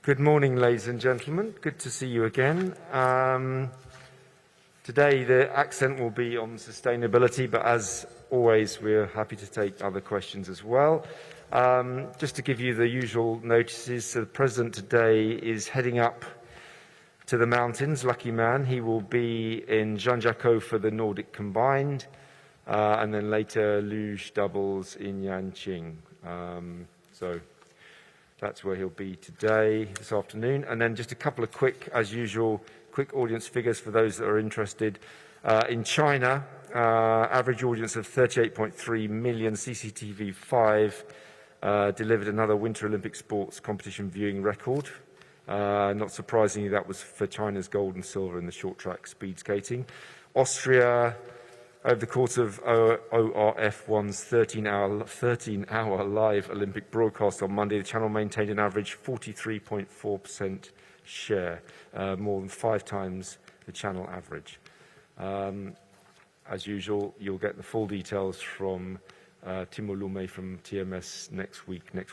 Good morning, ladies and gentlemen. Good to see you again. Today the accent will be on sustainability, but as always, we're happy to take other questions as well. Just to give you the usual notices, so the President today is heading up to the mountains, lucky man. He will be in Zhangjiakou for the Nordic Combined, and then later luge doubles in Yanqing. So that's where he'll be today, this afternoon. And then just a couple of quick audience figures for those that are interested. In China, average audience of 38.3 million, CCTV 5 delivered another Winter Olympic sports competition viewing record. Not surprisingly, that was for China's gold and silver in the short track speed skating. Austria, over the course of ORF1's 13-hour live Olympic broadcast on Monday, the channel maintained an average 43.4% share, more than 5 times the channel average. As usual, you'll get the full details from Timo Lume from TMS next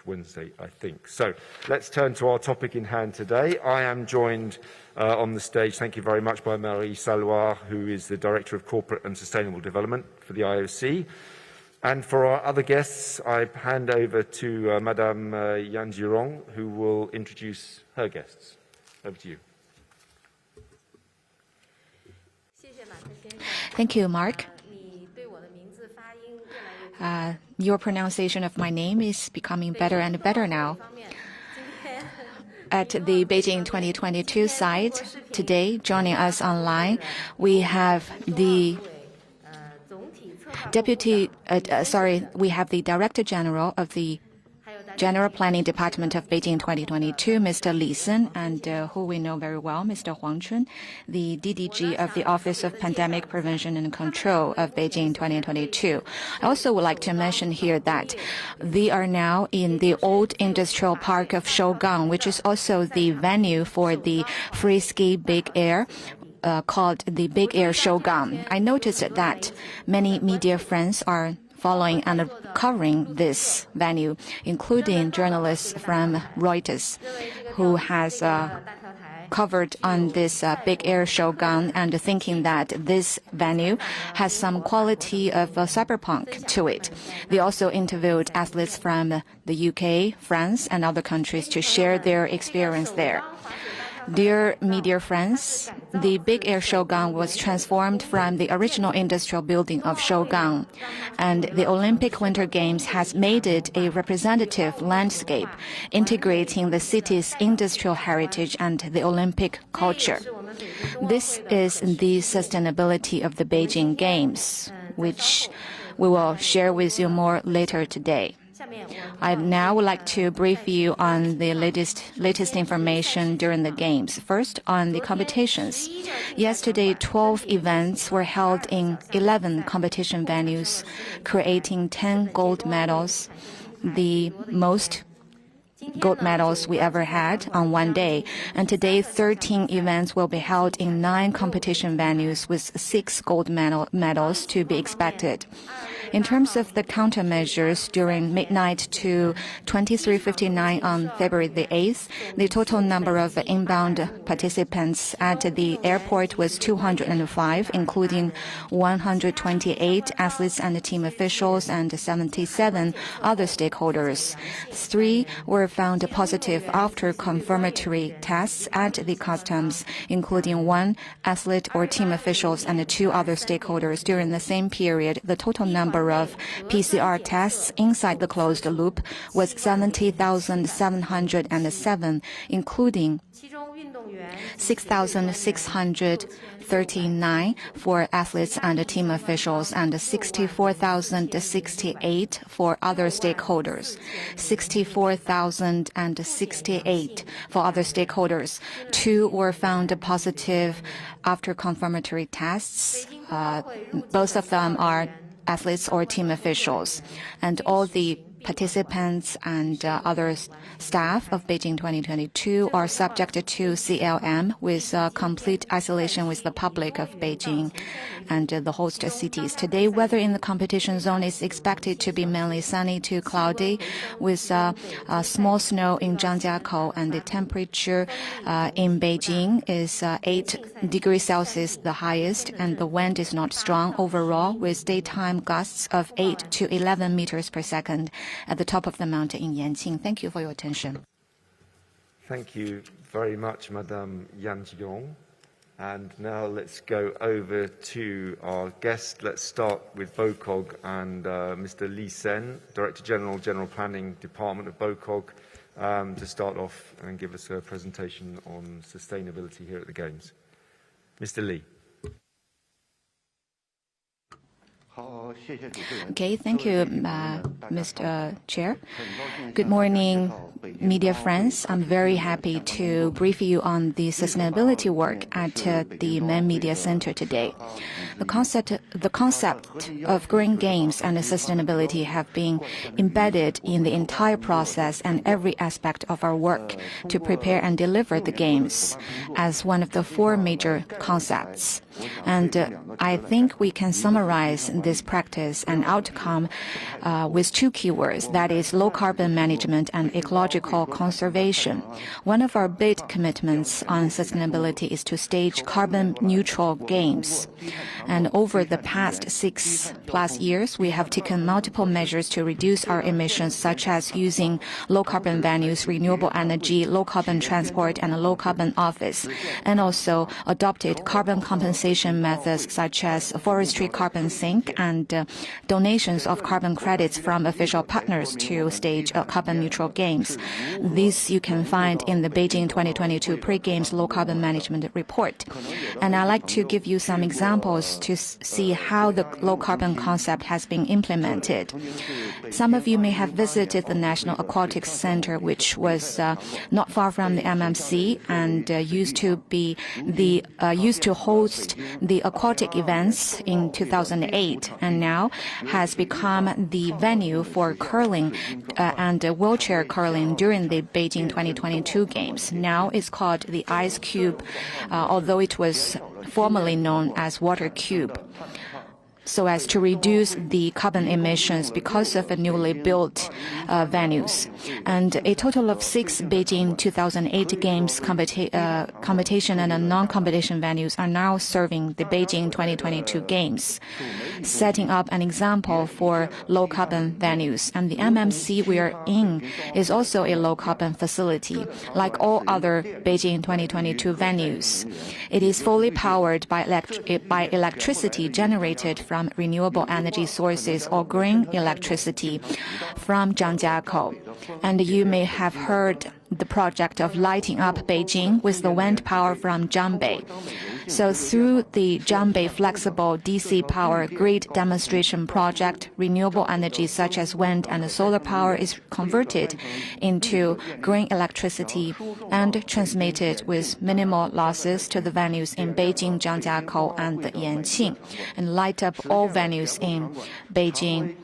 Wednesday, I think. So let's turn to our topic in hand today. I am joined on the stage, thank you very much, by Marie Saloir, who is the Director of Corporate and Sustainable Development for the IOC. And for our other guests, I hand over to Madame Yan Jirong, who will introduce her guests. Over to you. Thank you, Mark. Your pronunciation of my name is becoming better and better now. At the Beijing 2022 site, today, joining us online, we have the we have the Director General of the General Planning Department of Beijing 2022, Mr. Li Sen, and who we know very well, Mr. Huang Chun, the DDG of the Office of Pandemic Prevention and Control of Beijing 2022. I also would like to mention here that they are now in the old industrial park of Shougang, which is also the venue for the free ski big air, called the Big Air Shougang. I noticed that many media friends are following and covering this venue, including journalists from Reuters, who has covered on this Big Air Shougang and thinking that this venue has some quality of cyberpunk to it. They also interviewed athletes from the UK, France, and other countries to share their experience there. Dear media friends, the Big Air Shougang was transformed from the original industrial building of Shougang, and the Olympic Winter Games has made it a representative landscape, integrating the city's industrial heritage and the Olympic culture. This is the sustainability of the Beijing Games, which we will share with you more later today. I now would like to brief you on the latest information during the Games. First, on the competitions. Yesterday, 12 events were held in 11 competition venues, creating 10 gold medals, the most gold medals we ever had on one day. And today, 13 events will be held in 9 competition venues with 6 gold medals to be expected. In terms of the countermeasures, during midnight to 23:59 on February the 8th, the total number of inbound participants at the airport was 205, including 128 athletes and team officials and 77 other stakeholders. 3 were found positive after confirmatory tests at the customs, including 1 athlete or team officials and 2 other stakeholders. During the same period, the total number of PCR tests inside the closed loop was 70,707, including 6,639 for athletes and team officials and 64,068 for other stakeholders. 64,068 for other stakeholders. 2 were found positive after confirmatory tests. Both of them are athletes or team officials. And all the participants and other staff of Beijing 2022 are subjected to CLM with complete isolation with the public of Beijing and the host cities. Today, weather in the competition zone is expected to be mainly sunny to cloudy with small snow in Zhangjiakou, and the temperature in Beijing is 8 degrees Celsius, the highest, and the wind is not strong overall with daytime gusts of 8 to 11 meters per second at the top of the mountain in Yanqing. Thank you for your attention. Thank you very much, Madame Yan Jiong. And now let's go over to our guest. Let's start with BOCOG and Mr. Li Sen, Director General, General Planning Department of BOCOG, to start off and give us a presentation on sustainability here at the Games. Mr. Li. Okay, thank you, Mr. Chair. Good morning, media friends. I'm very happy to brief you on the sustainability work at the main media center today. The concept of green games and sustainability have been embedded in the entire process and every aspect of our work to prepare and deliver the games as one of the 4 major concepts. And I think we can summarize this practice and outcome with 2 keywords, that is low carbon management and ecological conservation. One of our big commitments on sustainability is to stage carbon neutral games. And over the past 6+ years, we have taken multiple measures to reduce our emissions, such as using low carbon venues, renewable energy, low carbon transport, and a low carbon office, and also adopted carbon compensation methods such as forestry carbon sink and donations of carbon credits from official partners to stage carbon neutral games. These you can find in the Beijing 2022 Pre-Games Low Carbon Management Report. And I'd like to give you some examples to see how the low carbon concept has been implemented. Some of you may have visited the National Aquatics Center, which was not far from the MMC and used to host the aquatic events in 2008, and now has become the venue for curling and wheelchair curling during the Beijing 2022 Games. Now it's called the Ice Cube, although it was formerly known as Water Cube, so as to reduce the carbon emissions because of the newly built venues. And a total of 6 Beijing 2008 Games competition and non-competition venues are now serving the Beijing 2022 Games, setting up an example for low-carbon venues. And the MMC we are in is also a low-carbon facility, like all other Beijing 2022 venues. It is fully powered by electricity generated from renewable energy sources or green electricity from Zhangjiakou. And you may have heard the project of lighting up Beijing with the wind power from Zhangbei. So through the Zhangbei Flexible DC Power Grid Demonstration Project, renewable energy such as wind and solar power is converted into green electricity and transmitted with minimal losses to the venues in Beijing, Zhangjiakou, and Yanqing, and light up all venues in Beijing,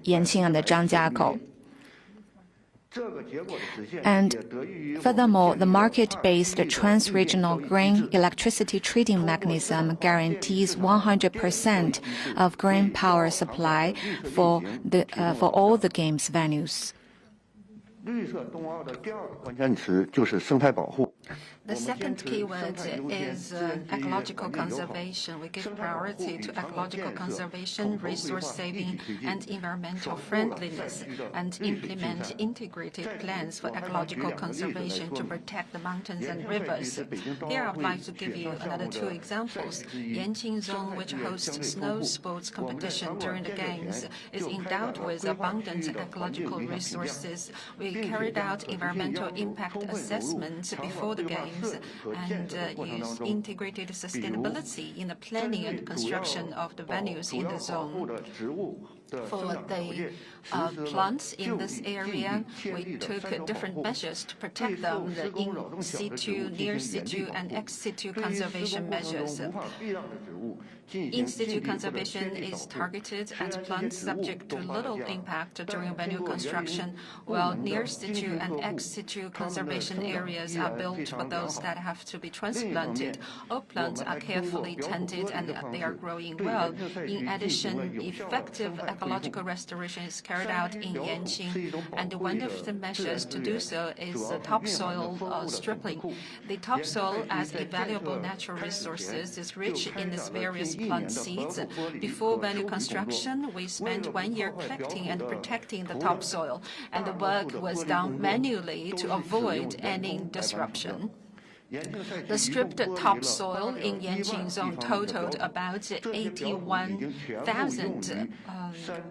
Yanqing, and Zhangjiakou. And furthermore, the market-based trans-regional green electricity trading mechanism guarantees 100% of green power supply for all the games venues. The second keyword is ecological conservation. We give priority to ecological conservation, resource saving, and environmental friendliness, and implement integrated plans for ecological conservation to protect the mountains and rivers. Here I would like to give you another 2 examples. Yanqing Zone, which hosts snow sports competition during the Games, is endowed with abundant ecological resources. We carried out environmental impact assessments before the Games and use integrated sustainability in the planning and construction of the venues in the zone. For the plants in this area, we took different measures to protect them, the in situ, near situ, and ex situ conservation measures. In-situ conservation is targeted at plants subject to little impact during venue construction, while near-situ and ex-situ conservation areas are built for those that have to be transplanted. All plants are carefully tended and they are growing well. In addition, effective ecological restoration is carried out in Yanqing, and one of the measures to do so is topsoil stripping. The topsoil, as a valuable natural resource, is rich in its various plant seeds. Before venue construction, we spent 1 year collecting and protecting the topsoil, and the work was done manually to avoid any disruption. The stripped topsoil in Yanqing zone totaled about 81,000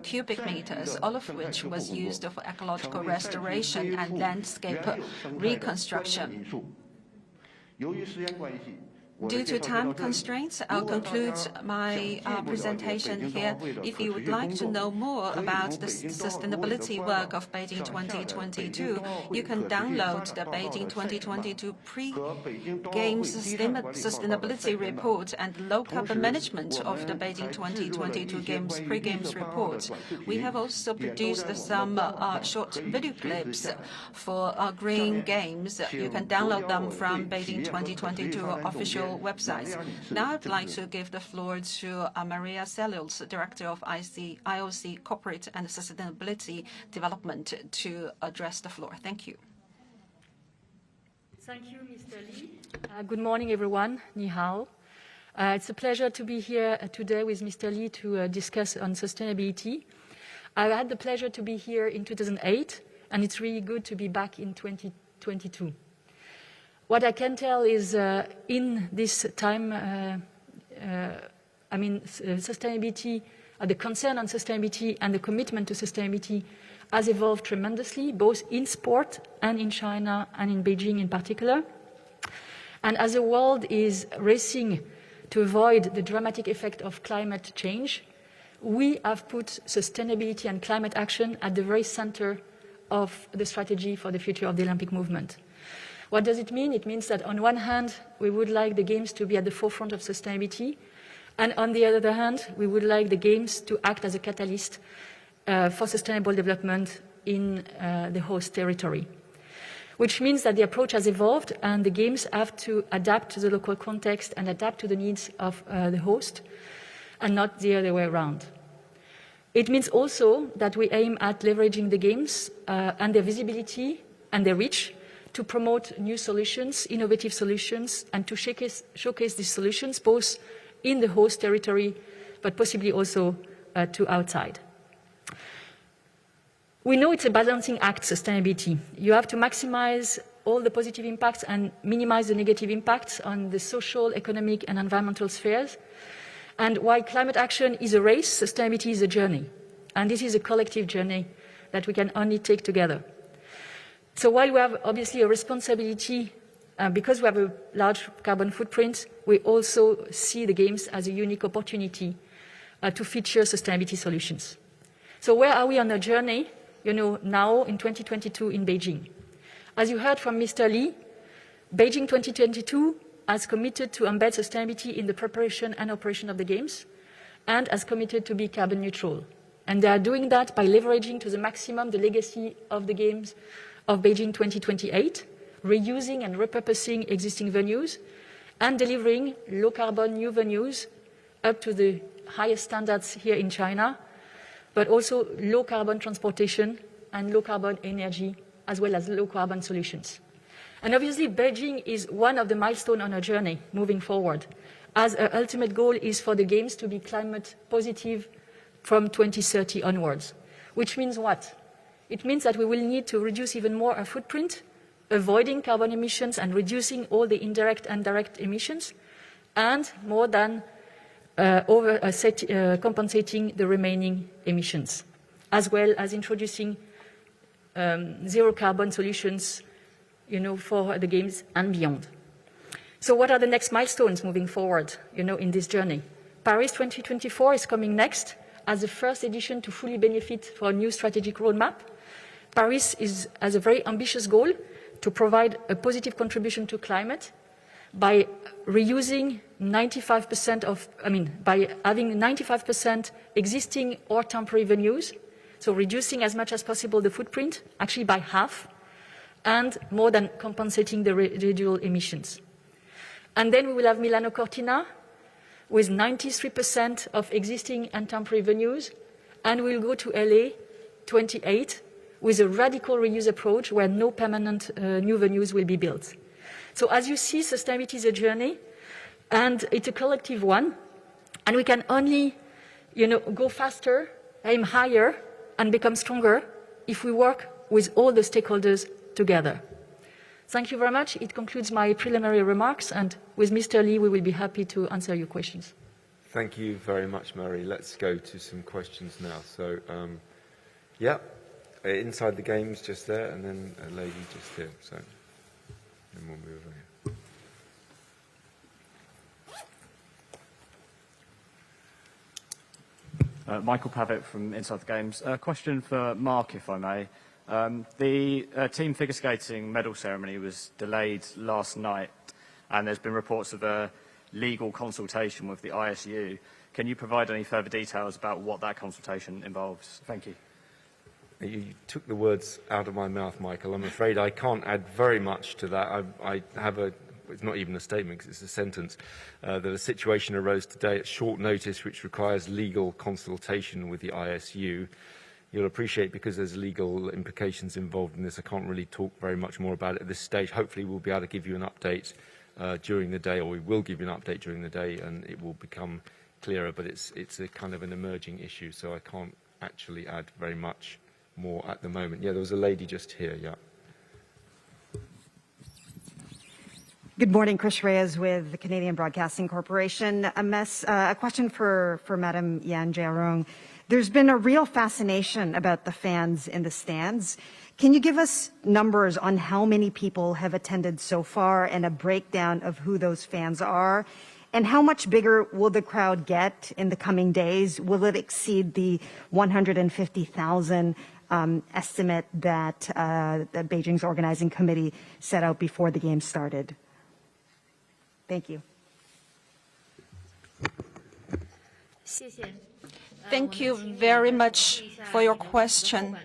cubic meters, all of which was used for ecological restoration and landscape reconstruction. Due to time constraints, I'll conclude my presentation here. If you would like to know more about the sustainability work of Beijing 2022, you can download the Beijing 2022 pre-Games Sustainability Report and low carbon management of the Beijing 2022 Games pre-Games report. We have also produced some short video clips for green games. You can download them from Beijing 2022 official websites. Now I'd like to give the floor to Maria Celios, Director of IOC Corporate and Sustainability Development, to address the floor. Thank you. Thank you, Mr. Li. Good morning, everyone. Ni hao. It's a pleasure to be here today with Mr. Li to discuss on sustainability. I had the pleasure to be here in 2008, and it's really good to be back in 2022. What I can tell is in this time, sustainability, the concern on sustainability and the commitment to sustainability has evolved tremendously, both in sport and in China and in Beijing in particular. And as the world is racing to avoid the dramatic effect of climate change, we have put sustainability and climate action at the very center of the strategy for the future of the Olympic movement. What does it mean? It means that on one hand, we would like the Games to be at the forefront of sustainability, and on the other hand, we would like the Games to act as a catalyst for sustainable development in the host territory. Which means that the approach has evolved and the Games have to adapt to the local context and adapt to the needs of the host, and not the other way around. It means also that we aim at leveraging the Games and their visibility and their reach to promote new solutions, innovative solutions, and to showcase these solutions both in the host territory, but possibly also to outside. We know it's a balancing act, sustainability. You have to maximize all the positive impacts and minimize the negative impacts on the social, economic, and environmental spheres. And while climate action is a race, sustainability is a journey. And this is a collective journey that we can only take together. So while we have obviously a responsibility, because we have a large carbon footprint, we also see the Games as a unique opportunity to feature sustainability solutions. So where are we on the journey, now in 2022 in Beijing? As you heard from Mr. Li, Beijing 2022 has committed to embed sustainability in the preparation and operation of the Games, and has committed to be carbon neutral. And they are doing that by leveraging to the maximum the legacy of the Games of Beijing 2028, reusing and repurposing existing venues, and delivering low-carbon new venues up to the highest standards here in China, but also low-carbon transportation and low-carbon energy, as well as low-carbon solutions. And obviously, Beijing is one of the milestones on our journey moving forward, as our ultimate goal is for the Games to be climate positive from 2030 onwards. Which means what? It means that we will need to reduce even more our footprint, avoiding carbon emissions and reducing all the indirect and direct emissions, and more than compensating the remaining emissions, as well as introducing zero carbon solutions, for the Games and beyond. So what are the next milestones moving forward, in this journey? Paris 2024 is coming next as the first edition to fully benefit from a new strategic roadmap. Paris has a very ambitious goal to provide a positive contribution to climate by reusing by having 95% existing or temporary venues, so reducing as much as possible the footprint, actually by half, and more than compensating the residual emissions. And then we will have Milano Cortina with 93% of existing and temporary venues, and we'll go to LA 28 with a radical reuse approach where no permanent new venues will be built. So as you see, sustainability is a journey, and it's a collective one, and we can only, go faster, aim higher, and become stronger if we work with all the stakeholders together. Thank you very much. It concludes my preliminary remarks, and with Mr. Lee, we will be happy to answer your questions. Thank you very much, Marie. Let's go to some questions now. So, inside the games just there, and then a lady just here. So, then we'll move over here. Michael Pavitt from Inside the Games. A question for Mark, if I may. The team figure skating medal ceremony was delayed last night, and there's been reports of a legal consultation with the ISU. Can you provide any further details about what that consultation involves? Thank you. You took the words out of my mouth, Michael. I'm afraid I can't add very much to that. I have it's not even a statement because it's a sentence, that a situation arose today at short notice which requires legal consultation with the ISU. You'll appreciate, because there's legal implications involved in this, I can't really talk very much more about it at this stage. Hopefully we'll be able to give you an update during the day, or we will give you an update during the day, and it will become clearer, but it's a kind of an emerging issue, so I can't actually add very much more at the moment. Yeah, there was a lady just here, yeah. Good morning, Chris Reyes with the Canadian Broadcasting Corporation. A question for Madam Yan Jiarong. There's been a real fascination about the fans in the stands. Can you give us numbers on how many people have attended so far and a breakdown of who those fans are? And how much bigger will the crowd get in the coming days? Will it exceed the 150,000 estimate that Beijing's organizing committee set out before the Games started? Thank you. Thank you very much for your question.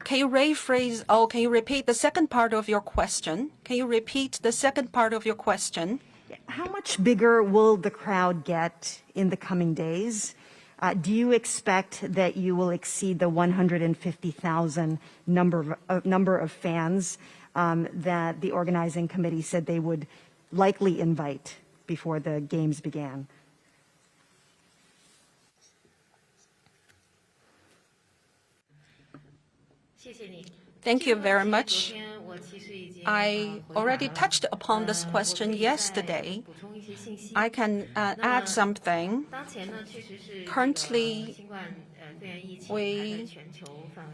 Can you rephrase, or can you repeat the second part of your question? Can you repeat the second part of your question? How much bigger will the crowd get in the coming days? Do you expect that you will exceed the 150,000 number of fans that the organizing committee said they would likely invite before the Games began? Thank you very much. I already touched upon this question yesterday. I can add something. Currently, we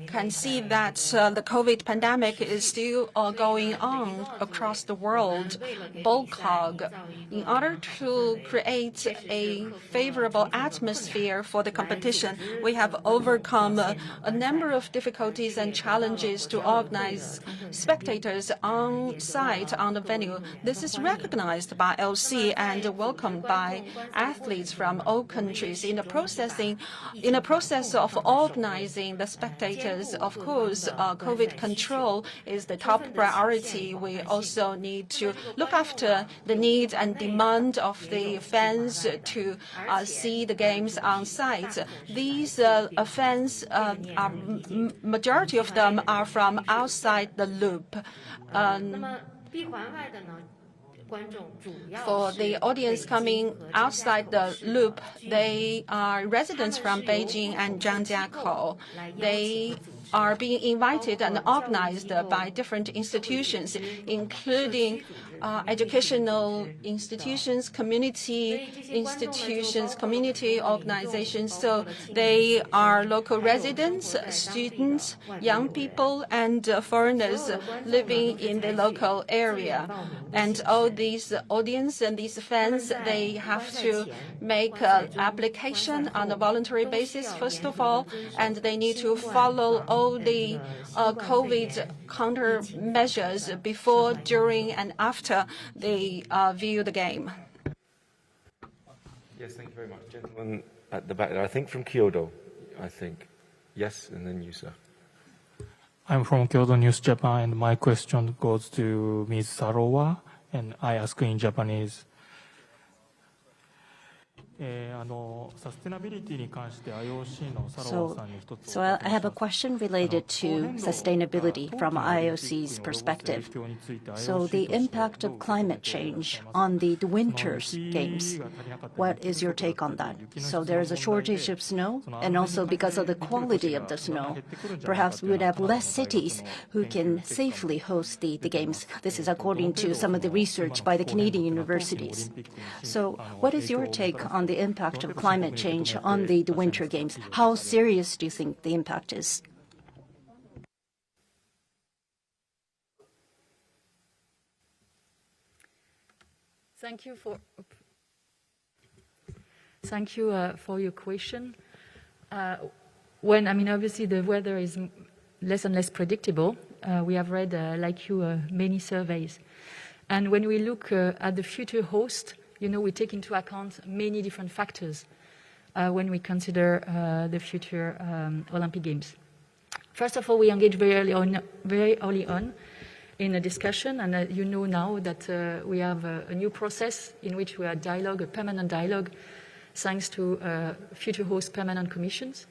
can see that the COVID pandemic is still going on across the world. BOCOG, in order to create a favorable atmosphere for the competition, we have overcome a number of difficulties and challenges to organize spectators on site on the venue. This is recognized by LC and welcomed by athletes from all countries. In the process of organizing the spectators, of course, COVID control is the top priority. We also need to look after the needs and demand of the fans to see the games on site. These fans, majority of them are from outside the loop. For the audience coming outside the loop, they are residents from Beijing and Zhangjiakou. They are being invited and organized by different institutions, including educational institutions, community institutions, community organizations. So they are local residents, students, young people, and foreigners living in the local area. And all these audience and these fans, they have to make an application on a voluntary basis, first of all, and they need to follow all the COVID countermeasures before, during, and after they view the game. Yes, thank you very much. Gentleman at the back there, I think from Kyoto, I think. Yes, and then you, sir. I'm from Kyoto News Japan, and my question goes to Ms. Sarowa, and I ask in Japanese. So I have a question related to sustainability from IOC's perspective. So the impact of climate change on the Winter Games, what is your take on that? So there is a shortage of snow, and also because of the quality of the snow, perhaps we would have less cities who can safely host the Games. This is according to some of the research by the Canadian universities. So what is your take on the impact of climate change on the Winter Games? How serious do you think the impact is? Thank you for your question. Obviously the weather is less and less predictable. We have read, like you, many surveys. And when we look at the future host, we take into account many different factors when we consider the future Olympic Games. First of all, we engage very early on in a discussion, and you know now that we have a new process in which we are a permanent dialogue, thanks to future host permanent commissions.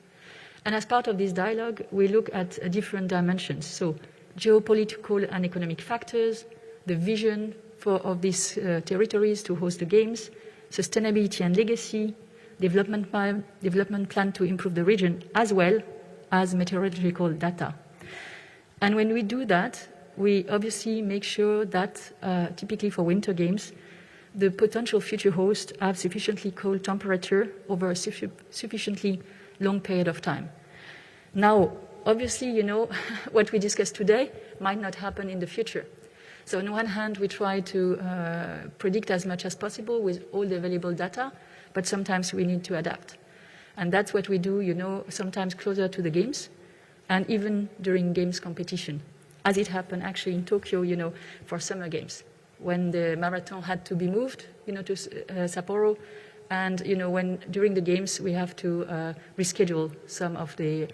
And as part of this dialogue, we look at different dimensions. So geopolitical and economic factors, the vision of these territories to host the Games, sustainability and legacy, development plan to improve the region, as well as meteorological data. And when we do that, we obviously make sure that, typically for Winter Games, the potential future hosts have sufficiently cold temperature over a sufficiently long period of time. Now, obviously, what we discussed today might not happen in the future. So on one hand, we try to predict as much as possible with all the available data, but sometimes we need to adapt. And that's what we do, sometimes closer to the Games, and even during Games competition, as it happened actually in Tokyo, for Summer Games, when the marathon had to be moved, to Sapporo, and, when during the Games we have to reschedule some of the,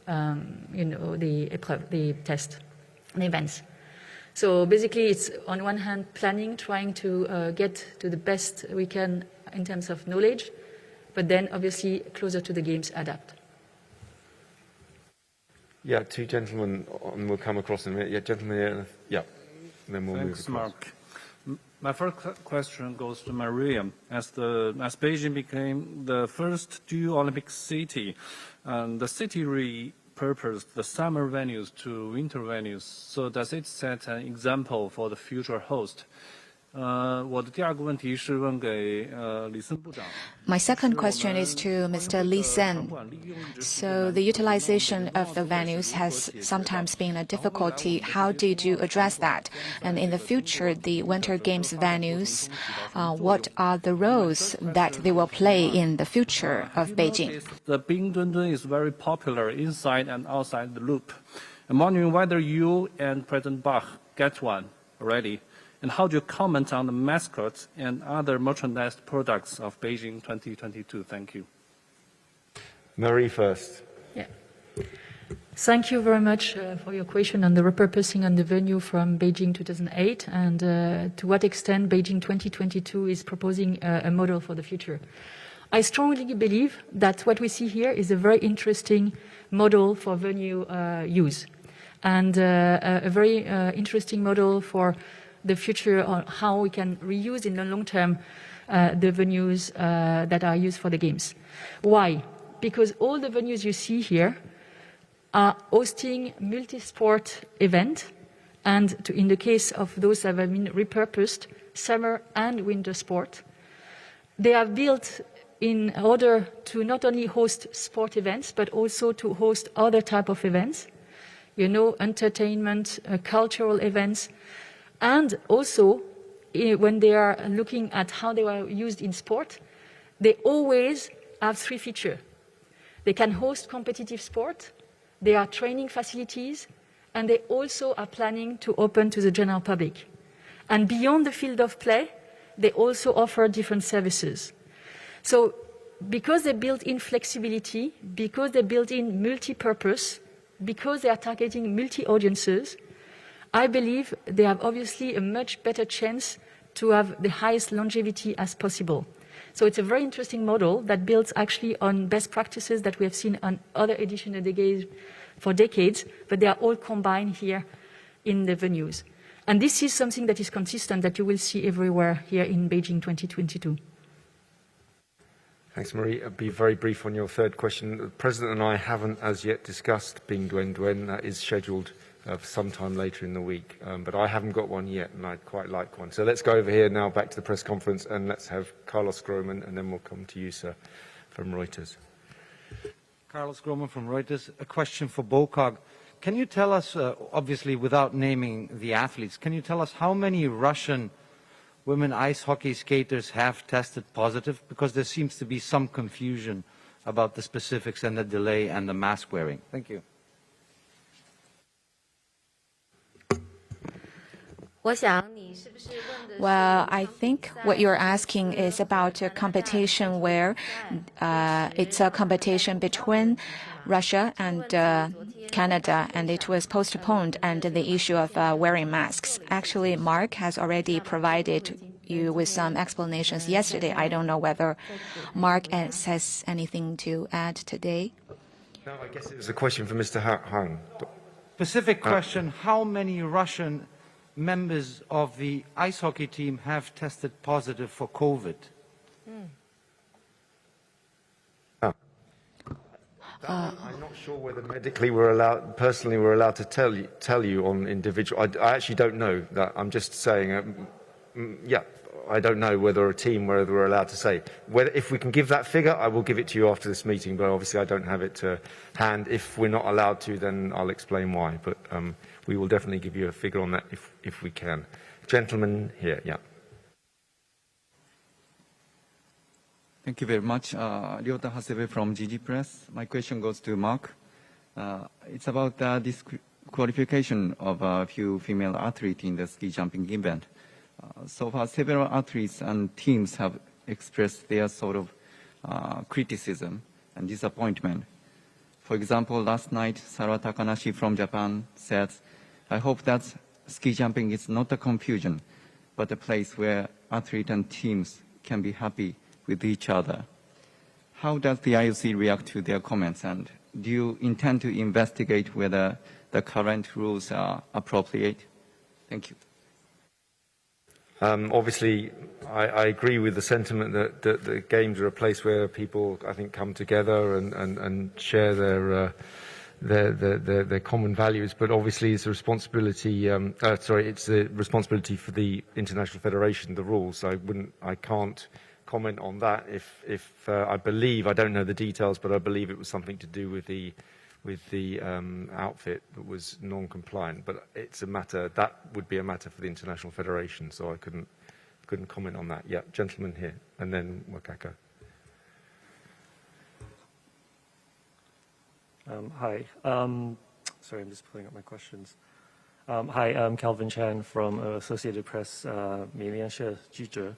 the test, the events. So basically, it's on one hand planning, trying to get to the best we can in terms of knowledge, but then obviously closer to the Games, adapt. Yeah, two gentlemen, and we'll come across in a minute. Yeah, gentlemen here. Yeah, and then we'll Thanks, move across. Mark. My first question goes to Maria. As Beijing became the first dual Olympic city, the city repurposed the summer venues to winter venues. So does it set an example for the future host? My second question is to Mr. Li Sen. So the utilization of the venues has sometimes been a difficulty. How did you address that? And in the future, the Winter Games venues, what are the roles that they will play in the future of Beijing? The Bingdundun is very popular inside and outside the loop. I'm wondering whether you and President Bach get one already. And how do you comment on the mascots and other merchandise products of Beijing 2022? Thank you. Marie first. Yeah. Thank you very much for your question on the repurposing on the venue from Beijing 2008 and to what extent Beijing 2022 is proposing a model for the future. I strongly believe that what we see here is a very interesting model for venue use and a very interesting model for the future on how we can reuse in the long term the venues that are used for the Games. Why? Because all the venues you see here are hosting multi-sport events, and in the case of those that have been repurposed, summer and winter sport, they are built in order to not only host sport events, but also to host other type of events, entertainment, cultural events. And also, when they are looking at how they are used in sport, they always have three features. They can host competitive sport, they are training facilities, and they also are planning to open to the general public. And beyond the field of play, they also offer different services. So because they build in flexibility, because they build in multi-purpose, because they are targeting multi-audiences, I believe they have obviously a much better chance to have the highest longevity as possible. So it's a very interesting model that builds actually on best practices that we have seen on other editions of the Games for decades, but they are all combined here in the venues. And this is something that is consistent that you will see everywhere here in Beijing 2022. Thanks, Marie. I'll be very brief on your third question. The President and I haven't as yet discussed Bing Duen Duen. That is scheduled for sometime later in the week. But I haven't got one yet, and I'd quite like one. So let's go over here now back to the press conference, and let's have Carlos Groman, and then we'll come to you, sir, from Reuters. Carlos Groman from Reuters. A question for BOCOG. Can you tell us, obviously without naming the athletes, can you tell us how many Russian women ice hockey skaters have tested positive? Because there seems to be some confusion about the specifics and the delay and the mask wearing. Thank you. Well, I think what you're asking is about a competition where it's a competition between Russia and Canada, and it was postponed, and the issue of wearing masks. Actually, Mark has already provided you with some explanations yesterday. I don't know whether Mark has anything to add today. No, I guess it was a question for Mr. Hung. Specific question, how many Russian members of the ice hockey team have tested positive for COVID? I'm not sure whether medically personally we're allowed to tell you on individual. I actually don't know that. I'm just saying, yeah, I don't know whether whether we're allowed to say. If we can give that figure, I will give it to you after this meeting, but obviously I don't have it to hand. If we're not allowed to, then I'll explain why. But we will definitely give you a figure on that if we can. Gentleman here, yeah. Thank you very much. Ryota Hasebe from GG Press. My question goes to Mark. It's about the disqualification of a few female athletes in the ski jumping event. So far, several athletes and teams have expressed their sort of criticism and disappointment. For example, last night, Sara Takanashi from Japan said, I hope that ski jumping is not a confusion, but a place where athletes and teams can be happy with each other. How does the IOC react to their comments, and do you intend to investigate whether the current rules are appropriate? Thank you. Obviously, I agree with the sentiment that the games are a place where people, I think, come together and share their common values. But obviously, it's a responsibility. It's a responsibility for the International Federation, the rules. I can't comment on that. If I believe, I don't know the details, but I believe it was something to do with the outfit that was non-compliant, but it's a matter that would be a matter for the International Federation, so I couldn't comment on that. Yeah, gentleman here, and then Wakaka. Hi. Sorry, I'm just pulling up my questions. Hi, I'm Calvin Chan from Associated Press, 美联社记者.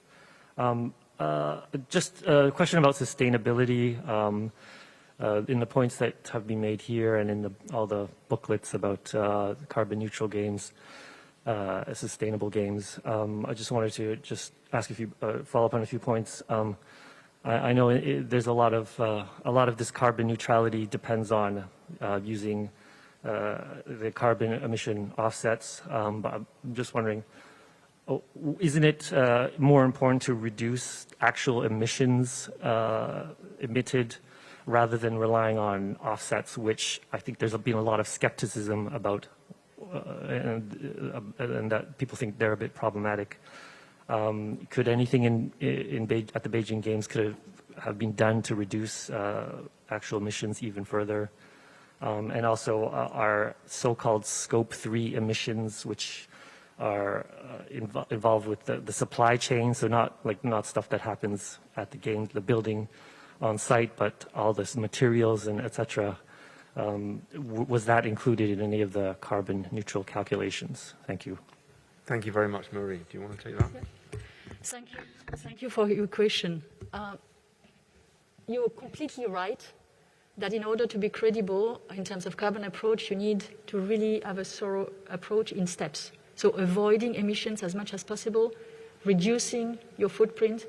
Just a question about sustainability. In the points that have been made here and in all the booklets about carbon neutral games, sustainable games, I just wanted to ask follow up on a few points. I know there's a lot of this carbon neutrality depends on using the carbon emission offsets, but I'm just wondering, isn't it more important to reduce actual emissions emitted rather than relying on offsets, which I think there's been a lot of skepticism about, and that people think they're a bit problematic. Could anything at the Beijing Games have been done to reduce actual emissions even further? And also our so-called Scope 3 emissions, which are involved with the supply chain, so not stuff that happens at the games, the building on site, but all this materials and etc. Was that included in any of the carbon neutral calculations? Thank you. Thank you very much, Marie. Do you want to take that? Yeah. Thank you for your question. you're completely right that in order to be credible in terms of carbon approach, you need to really have a thorough approach in steps. So avoiding emissions as much as possible, reducing your footprint,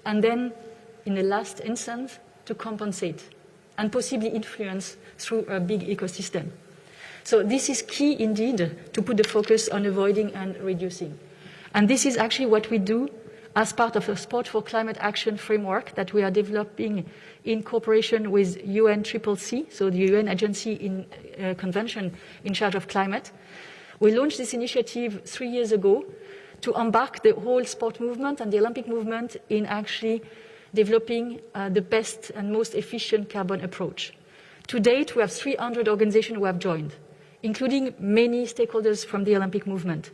and then, in the last instance, to compensate and possibly influence through a big ecosystem. So this is key indeed to put the focus on avoiding and reducing. And this is actually what we do as part of a Sport for Climate Action framework that we are developing in cooperation with UNCCC, so the UN agency in convention in charge of climate. We launched this initiative 3 years ago to embark the whole sport movement and the Olympic movement in actually developing the best and most efficient carbon approach. To date, we have 300 organizations who have joined, including many stakeholders from the Olympic movement.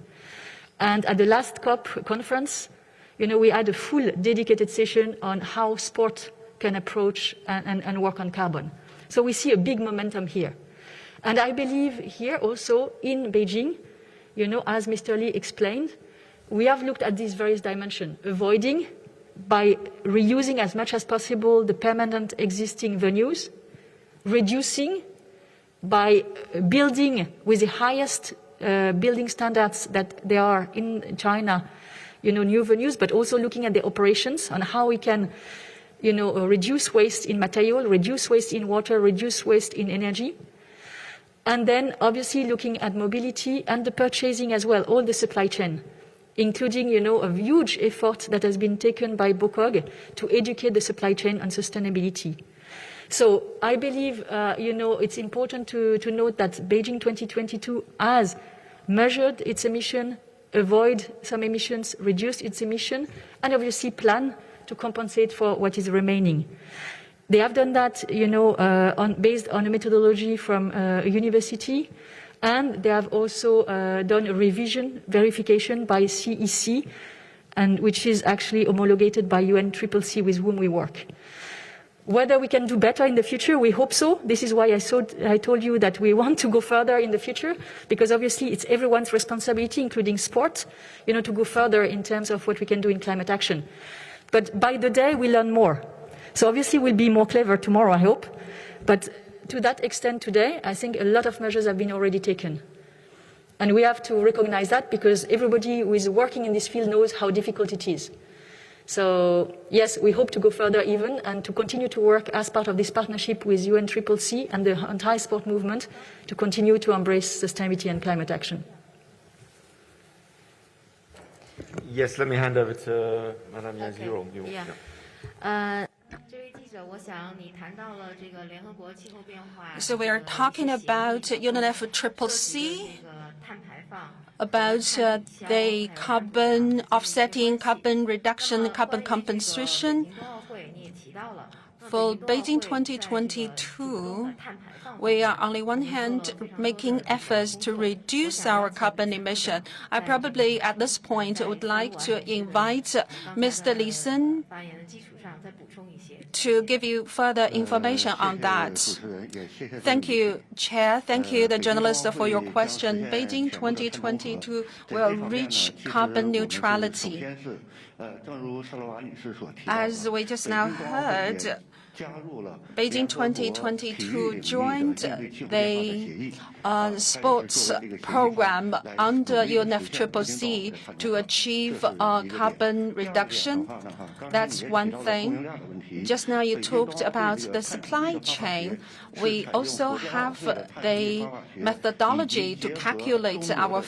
And at the last COP conference, we had a full dedicated session on how sport can approach and work on carbon. So we see a big momentum here. And I believe here also in Beijing, as Mr. Lee explained, we have looked at these various dimensions, avoiding by reusing as much as possible the permanent existing venues, reducing by building with the highest building standards that there are in China, new venues, but also looking at the operations on how we can, reduce waste in material, reduce waste in water, reduce waste in energy. And then obviously looking at mobility and the purchasing as well, all the supply chain, including, a huge effort that has been taken by BOCOG to educate the supply chain on sustainability. So I believe, it's important to note that Beijing 2022 has measured its emission, avoid some emissions, reduce its emission, and obviously plan to compensate for what is remaining. They have done that, based on a methodology from a university, and they have also done a revision verification by CEC, and which is actually homologated by UNCCC with whom we work. Whether we can do better in the future, we hope so. This is why I told you that we want to go further in the future, because obviously it's everyone's responsibility, including sport, to go further in terms of what we can do in climate action. But by the day, we learn more. So obviously we'll be more clever tomorrow, I hope. But to that extent today, I think a lot of measures have been already taken. And we have to recognize that because everybody who is working in this field knows how difficult it is. So yes, we hope to go further even and to continue to work as part of this partnership with UNCCC and the entire sport movement to continue to embrace sustainability and climate action. Yes, let me hand over to Madame Yan Zhirong. So we are talking about UNFCCC, about the carbon offsetting, carbon reduction, carbon compensation. For Beijing 2022, we are on the one hand making efforts to reduce our carbon emission. I probably at this point would like to invite Mr. Li Sen to give you further information on that. Thank you, Chair. Thank you, the journalist, for your question. Beijing 2022 will reach carbon neutrality. As we just now heard, Beijing 2022 joined the sports program under UNFCCC to achieve carbon reduction. That's one thing. Just now you talked about the supply chain. We also have the methodology to calculate our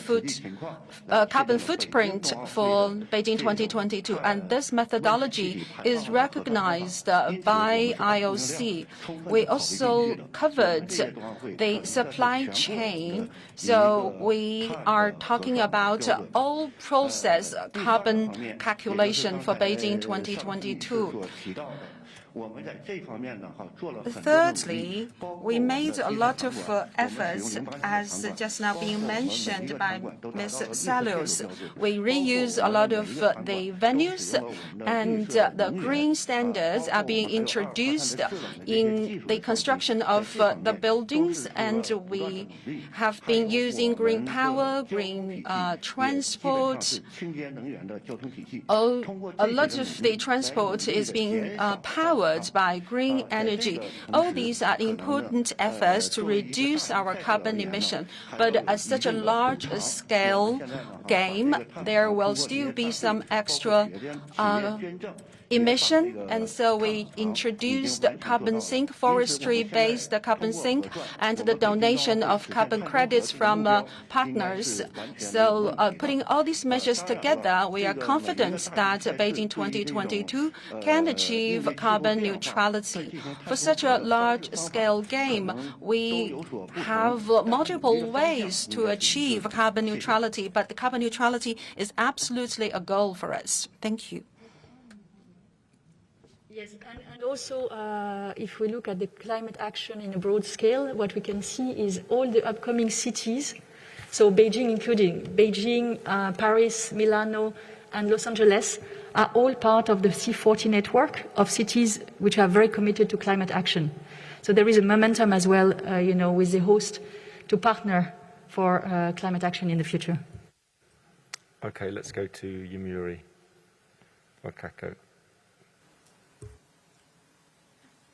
carbon footprint for Beijing 2022, and this methodology is recognized by IOC. We also covered the supply chain, so we are talking about all process carbon calculation for Beijing 2022. Thirdly, we made a lot of efforts, as just now being mentioned by Ms. Salos. We reuse a lot of the venues, and the green standards are being introduced in the construction of the buildings, and we have been using green power, green transport. A lot of the transport is being powered powered by green energy. All these are important efforts to reduce our carbon emission. But at such a large-scale game, there will still be some extra emission, and so we introduced carbon sink, forestry-based carbon sink, and the donation of carbon credits from partners. So putting all these measures together, we are confident that Beijing 2022 can achieve carbon neutrality. For such a large-scale game, we have multiple ways to achieve carbon neutrality, but the carbon neutrality is absolutely a goal for us. Thank you. Yes, and also if we look at the climate action in a broad scale, what we can see is all the upcoming cities, so Beijing including, Beijing, Paris, Milano, and Los Angeles are all part of the C40 network of cities which are very committed to climate action. So there is a momentum as well, with the host to partner for climate action in the future. Okay, let's go to Yumuri Wakako.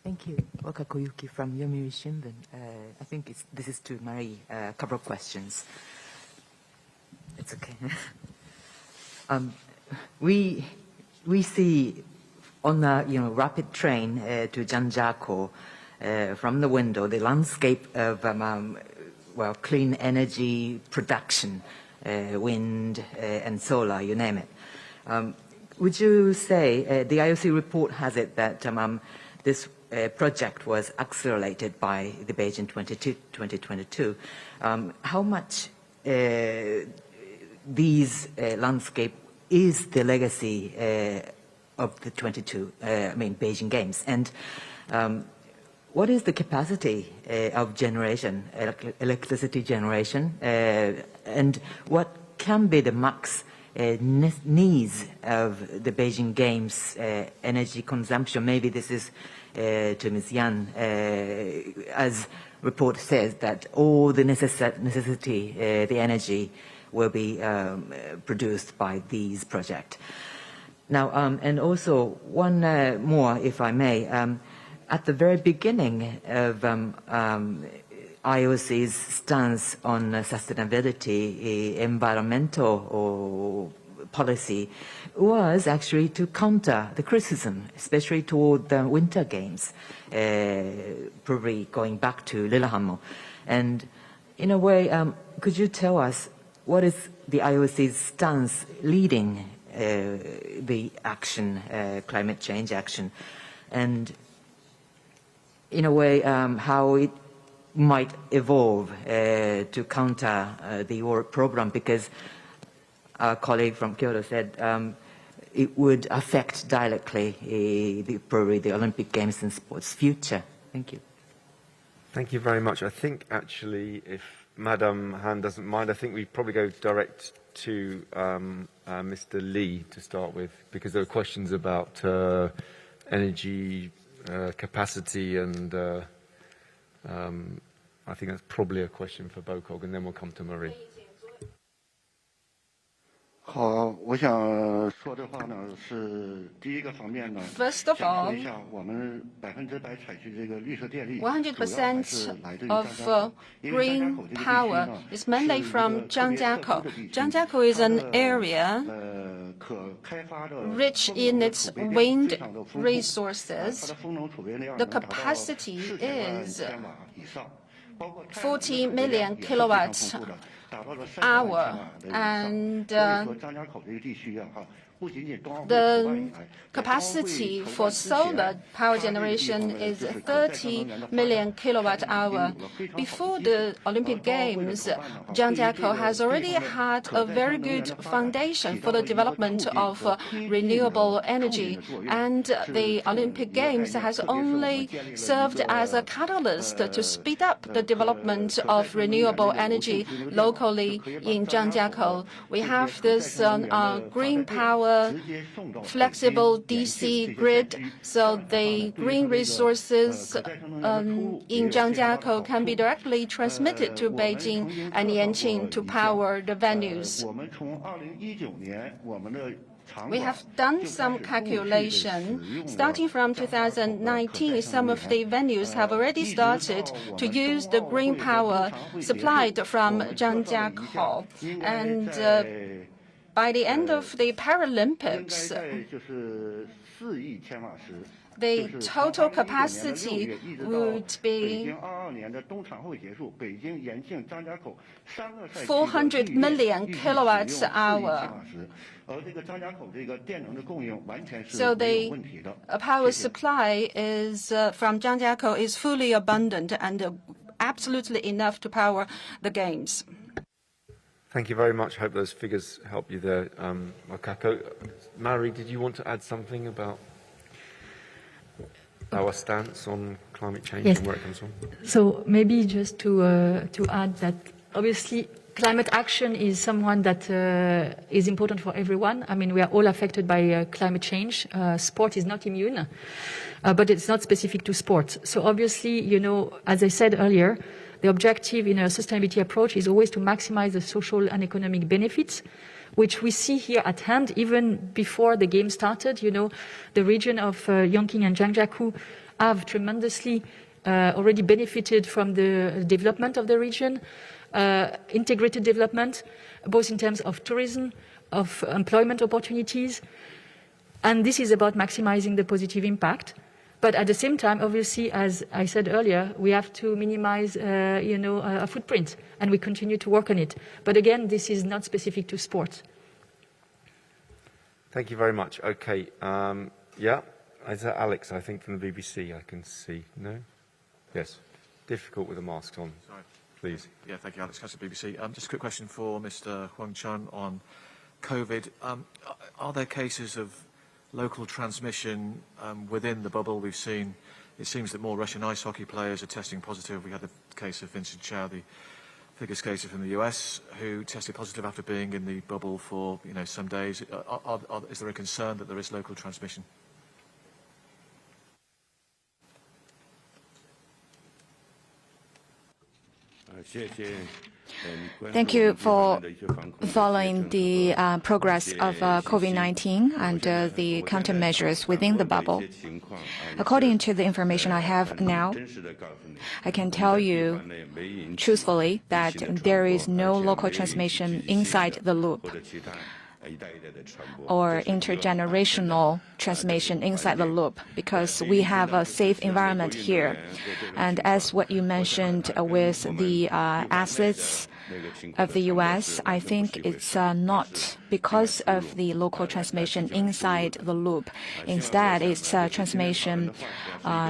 Thank you. Wakako Yuki from Yomiuri Shimbun. I think this is to Marie. A couple of questions. It's okay. We see on the rapid train to Zhangjiakou from the window the landscape of clean energy production, wind and solar, you name it. Would you say the IOC report has it that this project was accelerated by the Beijing 2022. How much these landscape is the legacy of the Beijing Games, and what is the capacity of generation, electricity generation, and what can be the max needs of the Beijing Games energy consumption? Maybe this is to Ms. Yan, as report says that all the necessity, the energy will be produced by these projects. Now, and also one more, if I may, at the very beginning of IOC's stance on sustainability, environmental policy was actually to counter the criticism, especially toward the Winter Games, probably going back to Lillehammer. And in a way, could you tell us what is the IOC's stance leading the action, climate change action, and in a way how it might evolve to counter the world program, because our colleague from Kyoto said it would affect directly probably the Olympic Games and sports future. Thank you. Thank you very much. I think actually, if Madame Han doesn't mind, I think we probably go direct to Mr. Lee to start with, because there are questions about energy capacity, and I think that's probably a question for Bokog, and then we'll come to Marie. First of all, 100% of green power is mainly from Zhangjiakou. Zhangjiakou is an area rich in its wind resources. The capacity is 40 million kilowatts hour, and the capacity for solar power generation is 30 million kilowatt hour. Before the Olympic Games, Zhangjiakou has already had a very good foundation for the development of renewable energy, and the Olympic Games has only served as a catalyst to speed up the development of renewable energy locally in Zhangjiakou. We have this green power flexible DC grid, so the green resources in Zhangjiakou can be directly transmitted to Beijing and Yanqing to power the venues. We have done some calculation. Starting from 2019, some of the venues have already started to use the green power supplied from Zhangjiakou. And by the end of the Paralympics, the total capacity would be 400 million kilowatt-hour. So the power supply is from Zhangjiakou is fully abundant and absolutely enough to power the games. Thank you very much. I hope those figures help you there, Makako. Mary, did you want to add something about our stance on climate change and where it comes from? So maybe just to add that obviously climate action is someone that is important for everyone. I mean, we are all affected by climate change. Sport is not immune, but it's not specific to sport. So obviously, you know, as I said earlier, the objective in a sustainability approach is always to maximize the social and economic benefits, which we see here at hand even before the game started. You know, the region of Yongqing and Zhangjiakou have tremendously already benefited from the development of the region, integrated development, both in terms of tourism, of employment opportunities. And this is about maximizing the positive impact. But at the same time, obviously, as I said earlier, we have to minimize, a footprint, and we continue to work on it. But again, this is not specific to sport. Thank you very much. Okay, is that Alex, I think, from the BBC, I can see. No? Yes. Difficult with the masks on. Sorry. Please. Yeah, thank you, Alex, BBC. Just a quick question for Mr. Huang Chun on COVID. Are there cases of local transmission within the bubble? We've seen, it seems that more Russian ice hockey players are testing positive. We had the case of Vincent Chow, the figure skater from the US, who tested positive after being in the bubble for some days. Is there a concern that there is local transmission? Thank you for following the progress of COVID-19 and the countermeasures within the bubble. According to the information I have now, I can tell you truthfully that there is no local transmission inside the loop or intergenerational transmission inside the loop, because we have a safe environment here. And as what you mentioned with the athletes of the U.S., I think it's not because of the local transmission inside the loop. Instead, it's transmission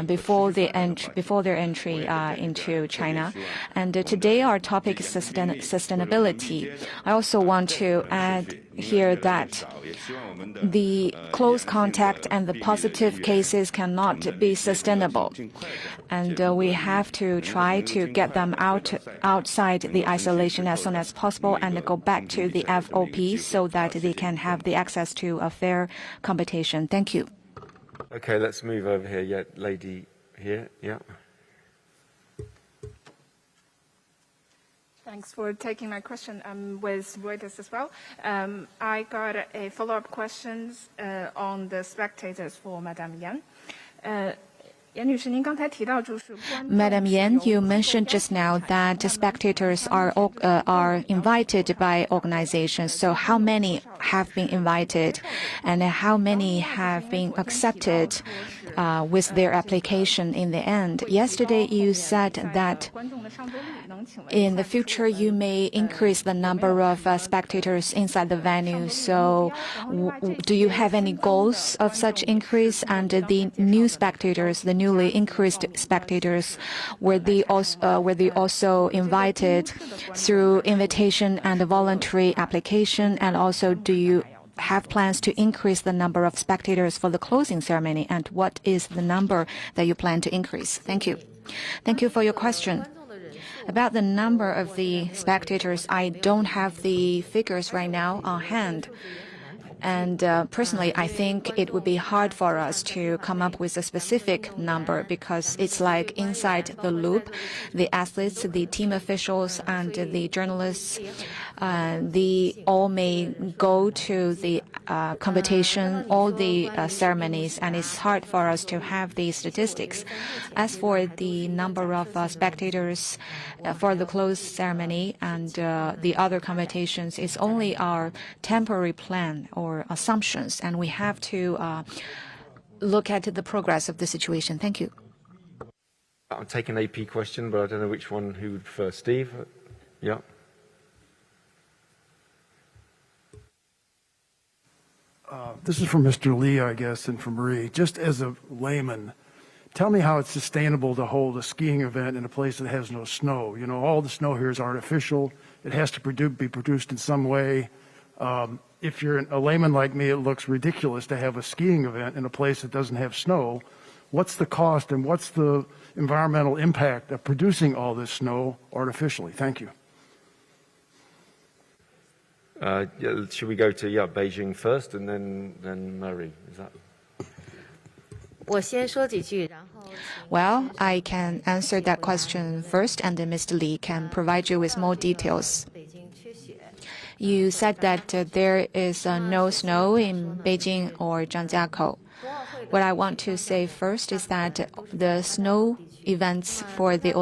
before their entry into China. And today our topic is sustainability. I also want to add here that the close contact and the positive cases cannot be sustainable. And we have to try to get them outside the isolation as soon as possible and go back to the FOP so that they can have the access to a fair competition. Thank you. Okay, let's move over here. Yeah, lady here. Yeah. Thanks for taking my question. I'm with Reuters as well. I got a follow-up questions on the spectators for Madame Yan. Madam Yan, you mentioned just now that spectators are invited by organizations. So how many have been invited and how many have been accepted with their application in the end? Yesterday you said that in the future you may increase the number of spectators inside the venue. So do you have any goals of such increase? And the new spectators, the newly increased spectators, were they also invited through invitation and voluntary application? And also, do you have plans to increase the number of spectators for the closing ceremony? And what is the number that you plan to increase? Thank you. Thank you for your question. About the number of the spectators, I don't have the figures right now on hand. And personally, I think it would be hard for us to come up with a specific number because it's like inside the loop, the athletes, the team officials, and the journalists, they all may go to the competition, all the ceremonies, and it's hard for us to have the statistics. As for the number of spectators for the closed ceremony and the other competitions, it's only our temporary plan or assumptions, and we have to look at the progress of the situation. Thank you. I'll take an AP question, but I don't know which one who would first. Steve? Yeah. This is from Mr. Lee, I guess, and from Marie. Just as a layman, tell me how it's sustainable to hold a skiing event in a place that has no snow. You know, all the snow here is artificial. It has to be produced in some way. If you're a layman like me, it looks ridiculous to have a skiing event in a place that doesn't have snow. What's the cost and what's the environmental impact of producing all this snow artificially? Thank you. Should we go to Beijing first and then Mary? Is that? Well, I can answer that question first, and then Mr. Lee can provide you with more details. You said that there is no snow in Beijing or Zhangjiakou. What I want to say first is that the snow events for the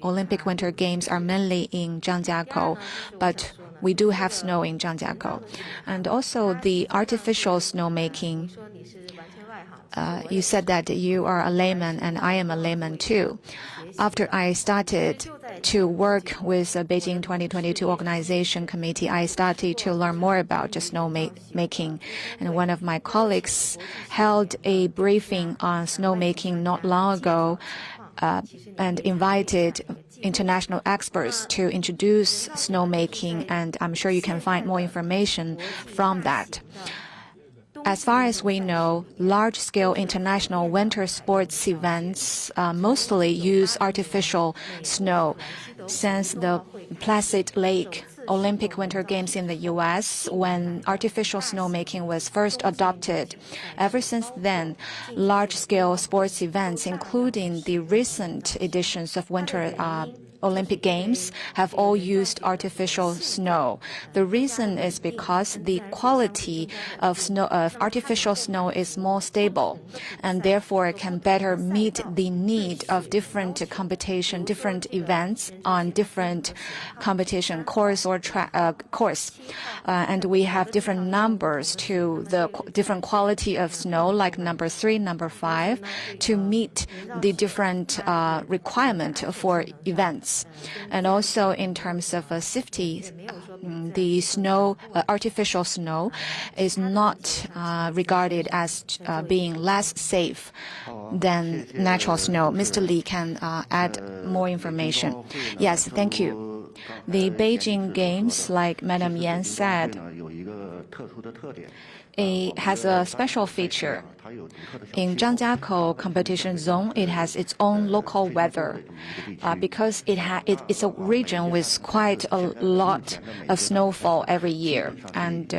Olympic Winter Games are mainly in Zhangjiakou, but we do have snow in Zhangjiakou. And also the artificial snowmaking. You said that you are a layman and I am a layman too. After I started to work with the Beijing 2022 Organization Committee, I started to learn more about snowmaking. And one of my colleagues held a briefing on snowmaking not long ago and invited international experts to introduce snowmaking, and I'm sure you can find more information from that. As far as we know, large-scale international winter sports events mostly use artificial snow. Since the Placid Lake Olympic Winter Games in the U.S., when artificial snowmaking was first adopted, ever since then, large-scale sports events, including the recent editions of Winter Olympic Games, have all used artificial snow. The reason is because the quality of artificial snow is more stable, and therefore can better meet the need of different competition, different events on different competition course or course. And we have different numbers to the different quality of snow, like number 3, number 5, to meet the different requirement for events. And also in terms of safety, the snow, artificial snow, is not regarded as being less safe than natural snow. Mr. Lee can add more information. Yes, thank you. The Beijing Games, like Madam Yan said, it has a special feature. In Zhangjiakou competition zone, it has its own local weather because it's a region with quite a lot of snowfall every year. And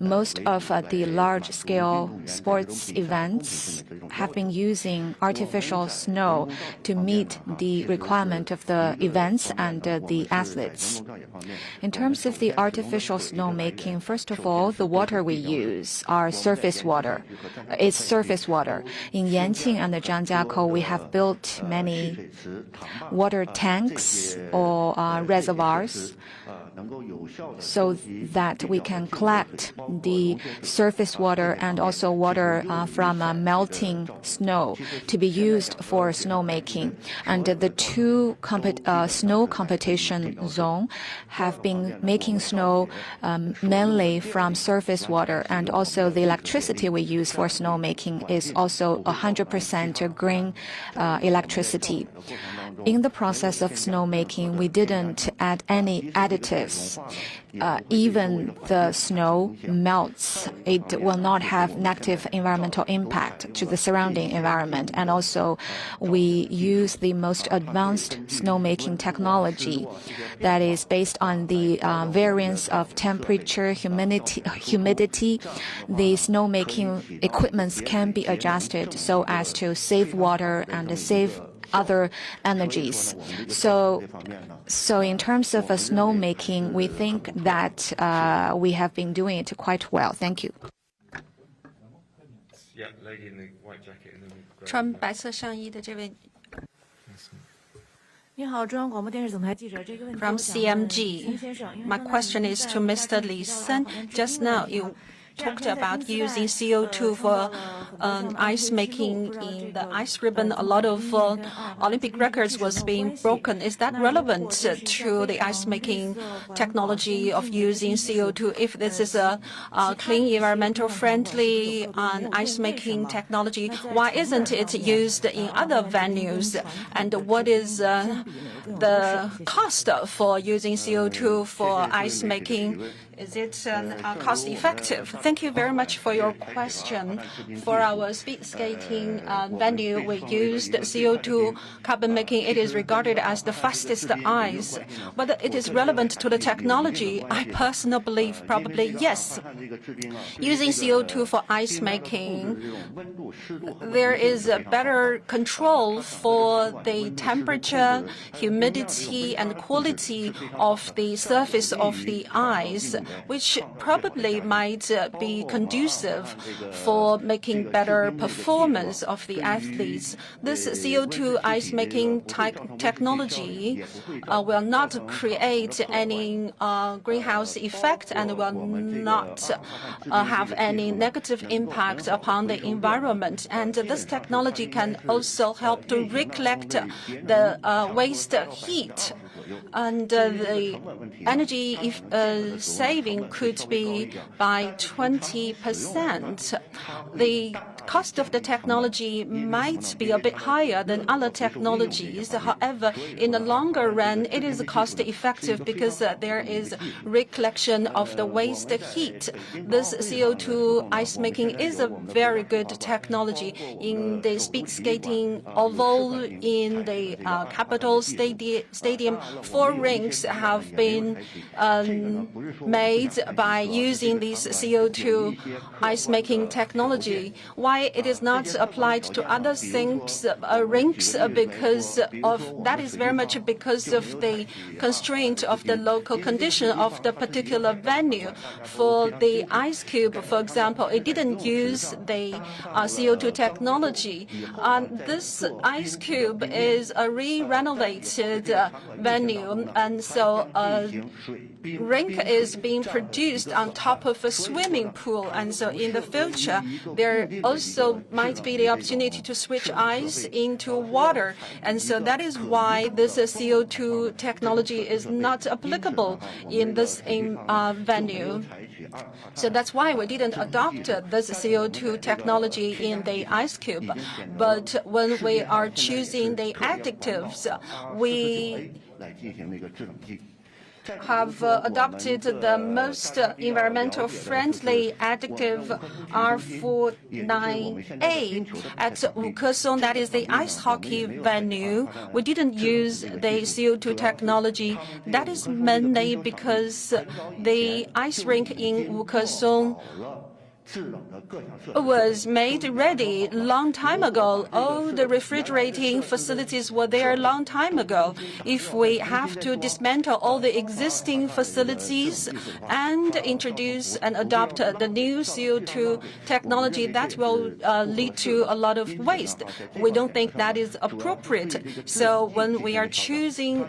most of the large-scale sports events have been using artificial snow to meet the requirement of the events and the athletes. In terms of the artificial snowmaking, first of all, the water we use are surface water. It's surface water. In Yanqing and the Zhangjiakou, we have built many water tanks or reservoirs so that we can collect the surface water and also water from melting snow to be used for snowmaking. And the two snow competition zone have been making snow mainly from surface water, and also the electricity we use for snowmaking is also 100% green electricity. In the process of snowmaking, we didn't add any additives. Even the snow melts, it will not have negative environmental impact to the surrounding environment. And also, we use the most advanced snowmaking technology that is based on the variance of temperature, humidity. The snowmaking equipments can be adjusted so as to save water and save other energies. So in terms of snowmaking, we think that we have been doing it quite well. Thank you. Yeah, lady in the white jacket. And then we'll grab 穿白色上衣的这位 from CMG. My question is to Mr. Li Sen. Just now you talked about using CO2 for ice making in the ice ribbon. A lot of Olympic records was being broken. Is that relevant to the ice making technology of using CO2? If this is a clean, environmental friendly ice making technology, why isn't it used in other venues? And what is the cost for using CO2 for ice making? Is it cost effective? Thank you very much for your question. For our speed skating venue, we used CO2 carbon making. It is regarded as the fastest ice. Whether it is relevant to the technology, I personally believe probably yes. Using CO2 for ice making, there is a better control for the temperature, humidity, and quality of the surface of the ice, which probably might be conducive for making better performance of the athletes. This CO2 ice making technology will not create any greenhouse effect and will not have any negative impact upon the environment. And this technology can also help to recollect the waste heat. And the energy saving could be by 20%. The cost of the technology might be a bit higher than other technologies. However, in the longer run, it is cost effective because there is recollection of the waste heat. This CO2 ice making is a very good technology. In the speed skating oval in the capital stadium, 4 rinks have been made by using this CO2 ice making technology. Why it is not applied to other rinks? Because that is very much because of the constraint of the local condition of the particular venue. For the ice cube, for example, it didn't use the CO2 technology. This ice cube is a re-renovated venue, and so rink is being produced on top of a swimming pool, and so in the future there also might be the opportunity to switch ice into water, and so that is why this CO2 technology is not applicable in this venue. So that's why we didn't adopt this CO2 technology in the ice cube. But when we are choosing the additives, we have adopted the most environmental friendly additive R49A at Wukesong, that is the ice hockey venue. We didn't use the CO2 technology. That is mainly because the ice rink in Wukesong was made ready long time ago. All the refrigerating facilities were there a long time ago. If we have to dismantle all the existing facilities and introduce and adopt the new CO2 technology, that will lead to a lot of waste. We don't think that is appropriate. So when we are choosing,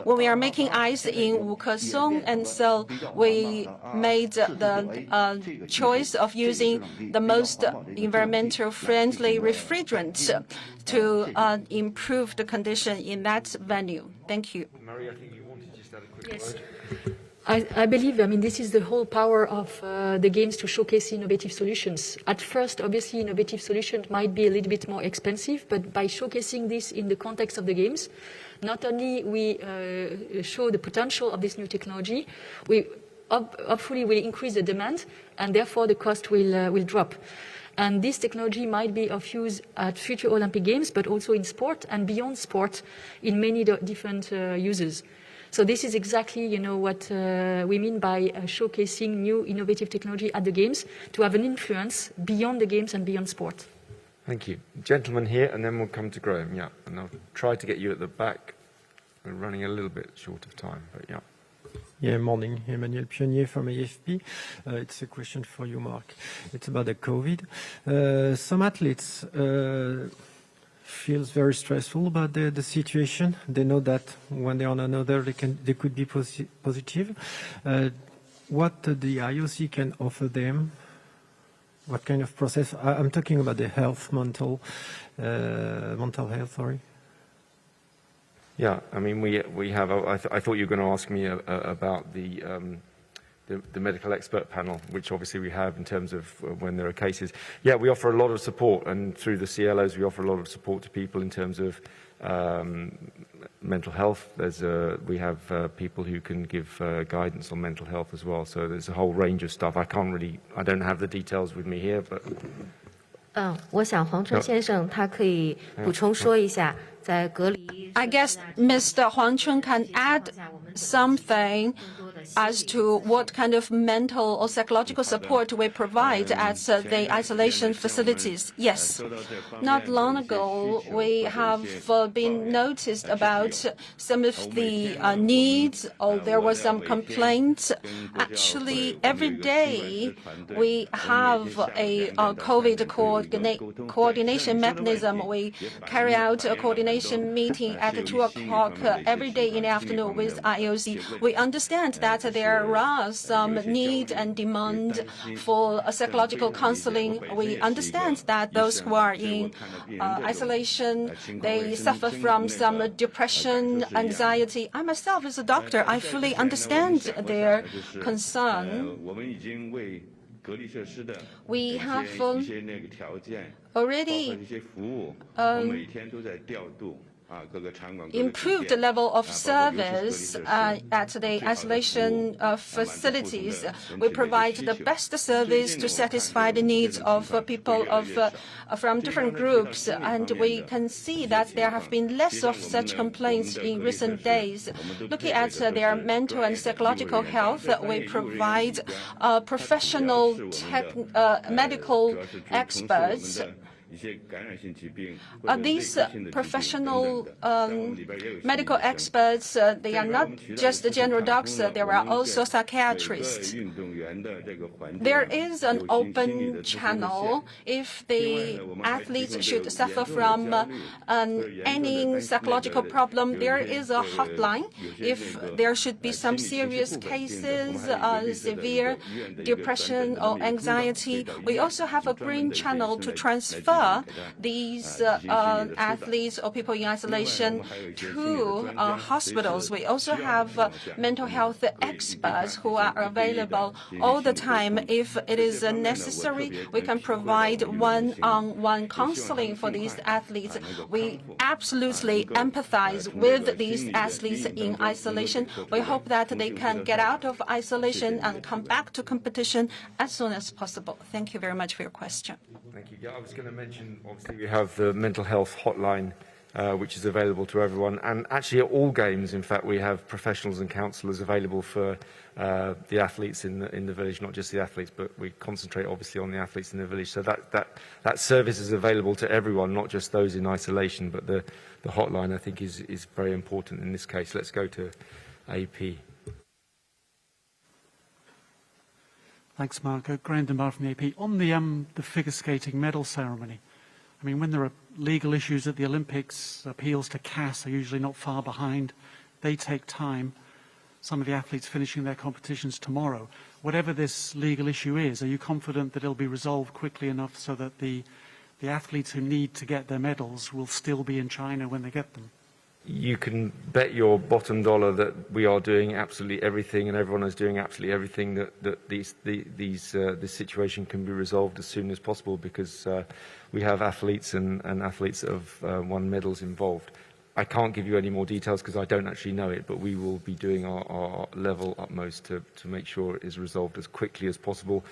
when we are making ice in Wukesong, and so we made the choice of using the most environmental friendly refrigerants to improve the condition in that venue. Thank you. Marie, I think you wanted to just add a quick Yes. word. I believe, this is the whole power of the games to showcase innovative solutions. At first, obviously, innovative solutions might be a little bit more expensive, but by showcasing this in the context of the games, not only we show the potential of this new technology, we hopefully will increase the demand, and therefore the cost will drop. And this technology might be of use at future Olympic Games, but also in sport and beyond sport in many different uses. So this is exactly, what we mean by showcasing new innovative technology at the Games to have an influence beyond the Games and beyond sport. Thank you. Gentleman here, and then we'll come to Graham, yeah. And I'll try to get you at the back. We're running a little bit short of time, but yeah. Yeah, morning. Emmanuel Pionnier from AFP. It's a question for you, Mark. It's about the COVID. Some athletes feels very stressful about the situation. They know that one day or another they could be positive. What the IOC can offer them? What kind of process? I'm talking about the health, mental health. Sorry. Yeah, I mean, we have. I thought you were going to ask me about the medical expert panel, which obviously we have in terms of when there are cases. Yeah, we offer a lot of support, and through the CLOs, we offer a lot of support to people in terms of mental health. We have people who can give guidance on mental health as well. So there's a whole range of stuff. I don't have the details with me here, but. 我想黄春先生他可以补充说一下，在隔离。I guess Mr. Huang Chun can add something as to what kind of mental or psychological support we provide at the isolation facilities. Yes. Not long ago, we have been noticed about some of the needs, or there were some complaints. Actually, every day we have a COVID coordination mechanism. We carry out a coordination meeting at 2 o'clock every day in the afternoon with IOC. We understand that there are some need and demand for psychological counseling. We understand that those who are in isolation, they suffer from some depression, anxiety. I myself, as a doctor, I fully understand their concern. We have already improved the level of service at the isolation facilities. We provide the best service to satisfy the needs of people from different groups, and we can see that there have been less of such complaints in recent days. Looking at their mental and psychological health, we provide professional medical experts. These professional medical experts, they are not just the general doctors, there are also psychiatrists. There is an open channel. If the athletes should suffer from any psychological problem, there is a hotline. If there should be some serious cases, severe depression or anxiety, we also have a green channel to transfer these athletes or people in isolation to hospitals. We also have mental health experts who are available all the time. If it is necessary, we can provide one-on-one counseling for these athletes. We absolutely empathize with these athletes in isolation. We hope that they can get out of isolation and come back to competition as soon as possible. Thank you very much for your question. Thank you. Yeah, I was going to mention, obviously, we have the mental health hotline, which is available to everyone. And actually, at all games, in fact, we have professionals and counsellors available for the athletes in the village, not just the athletes, but we concentrate, obviously, on the athletes in the village. So that service is available to everyone, not just those in isolation. But the hotline, I think, is very important in this case. Let's go to AP. Thanks, Mark. Graham Dunbar from the AP. On the figure skating medal ceremony, I mean, when there are legal issues at the Olympics, appeals to CAS are usually not far behind. They take time. Some of the athletes finishing their competitions tomorrow. Whatever this legal issue is, are you confident that it'll be resolved quickly enough so that the athletes who need to get their medals will still be in China when they get them? You can bet your bottom dollar that we are doing absolutely everything, and everyone is doing absolutely everything that this situation can be resolved as soon as possible, because we have athletes and athletes that have won medals involved. I can't give you any more details because I don't actually know it, but we will be doing our level utmost to make sure it is resolved as quickly as possible.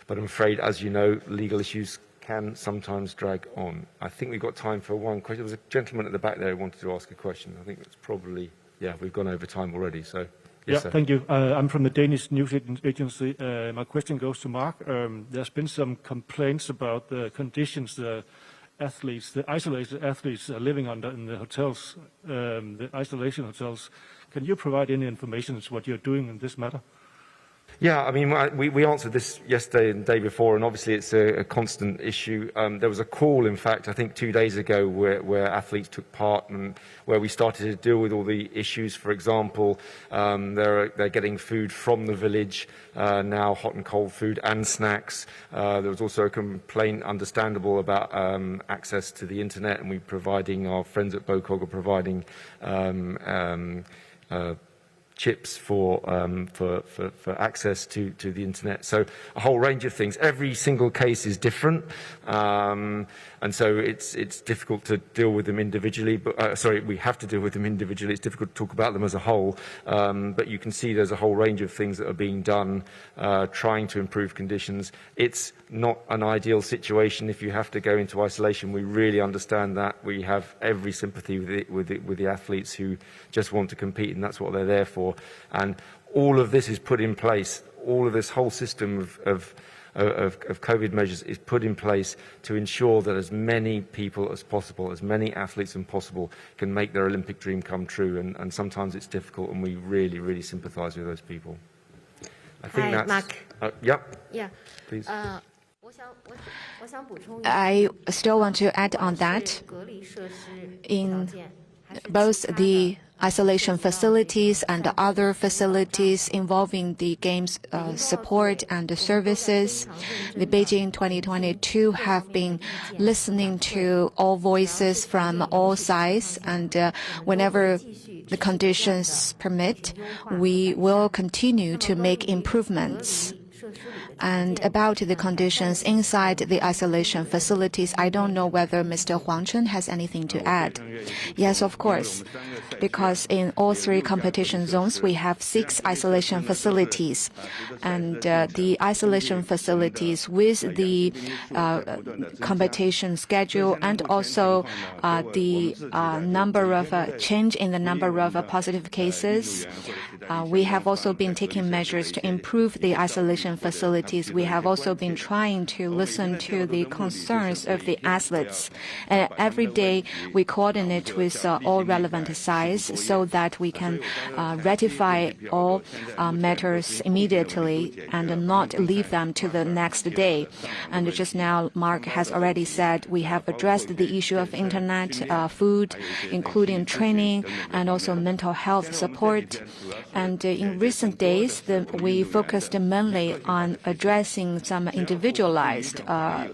But I'm afraid, as you know, legal issues can sometimes drag on. I think we've got time for one question. There was a gentleman at the back there who wanted to ask a question. I think it's probably, yeah, we've gone over time already. So, yes, sir. Thank you. I'm from the Danish news agency. My question goes to Mark. There's been some complaints about the conditions athletes, the isolated athletes living in the hotels, the isolation hotels. Can you provide any information as to what you're doing in this matter? Yeah, I mean, we answered this yesterday and the day before, and obviously it's a constant issue. There was a call, in fact, I think 2 days ago, where athletes took part and where we started to deal with all the issues. For example, they're getting food from the village now, hot and cold food and snacks. There was also a complaint, understandable, about access to the internet, and our friends at BOCOG are providing chips for access to the internet. So a whole range of things. Every single case is different, and so it's difficult to deal with them individually. But we have to deal with them individually. It's difficult to talk about them as a whole. But you can see there's a whole range of things that are being done, trying to improve conditions. It's not an ideal situation if you have to go into isolation. We really understand that. We have every sympathy with the athletes who just want to compete, and that's what they're there for. And all of this is put in place. All of this whole system of COVID measures is put in place to ensure that as many people as possible, as many athletes as possible, can make their Olympic dream come true. And sometimes it's difficult, and we really, really sympathise with those people. I think that's... Mark. Yep. Yeah. Please. I still want to add on that. In both the isolation facilities and other facilities involving the games support and the services, the Beijing 2022 have been listening to all voices from all sides, and whenever the conditions permit, we will continue to make improvements. And about the conditions inside the isolation facilities, I don't know whether Mr. Huang Chun has anything to add. Yes, of course, because in all 3 competition zones, we have 6 isolation facilities. And the isolation facilities with the competition schedule and also the number of change in the number of positive cases, we have also been taking measures to improve the isolation facilities. We have also been trying to listen to the concerns of the athletes. And every day we coordinate with all relevant sides so that we can ratify all matters immediately and not leave them to the next day. And just now, Mark has already said we have addressed the issue of internet, food, including training, and also mental health support. And in recent days, we focused mainly on addressing some individualized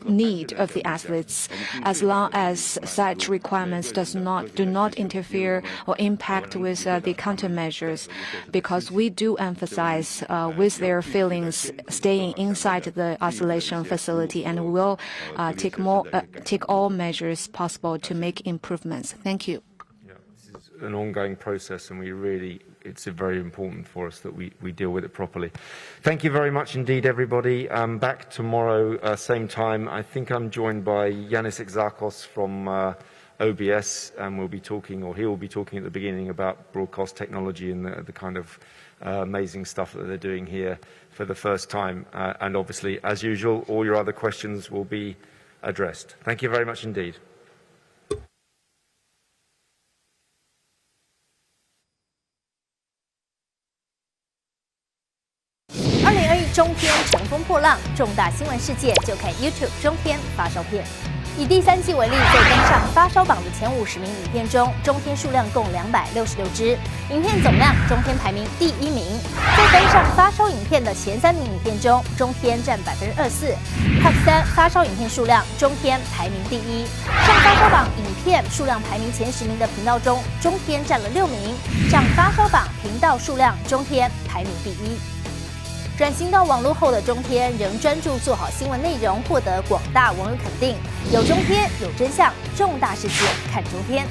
need of the athletes, as long as such requirements do not interfere or impact with the countermeasures, because we do emphasize with their feelings staying inside the isolation facility, and will take all measures possible to make improvements. Thank you. Yeah, this is an ongoing process, and it's very important for us that we deal with it properly. Thank you very much indeed, everybody. Back tomorrow, same time. I think I'm joined by Yanis Exarchos from OBS, and he will be talking at the beginning about broadcast technology and the kind of amazing stuff that they're doing here for the first time. And obviously, as usual, all your other questions will be addressed. Thank you very much indeed. 中天乘风破浪，重大新闻事件就看 YouTube 中天发烧片。以第3季为例，在登上发烧榜的前50名影片中，中天数量共266支，影片总量中天排名第1名。在登上发烧影片的前3名影片中，中天占24%。Top 3发烧影片数量，中天排名第1。上发烧榜影片数量排名前10名的频道中，中天占了6名。上发烧榜频道数量，中天排名第1。 转型到网络后的中天仍专注做好新闻内容，获得广大网友肯定。有中天，有真相，重大事件看中天。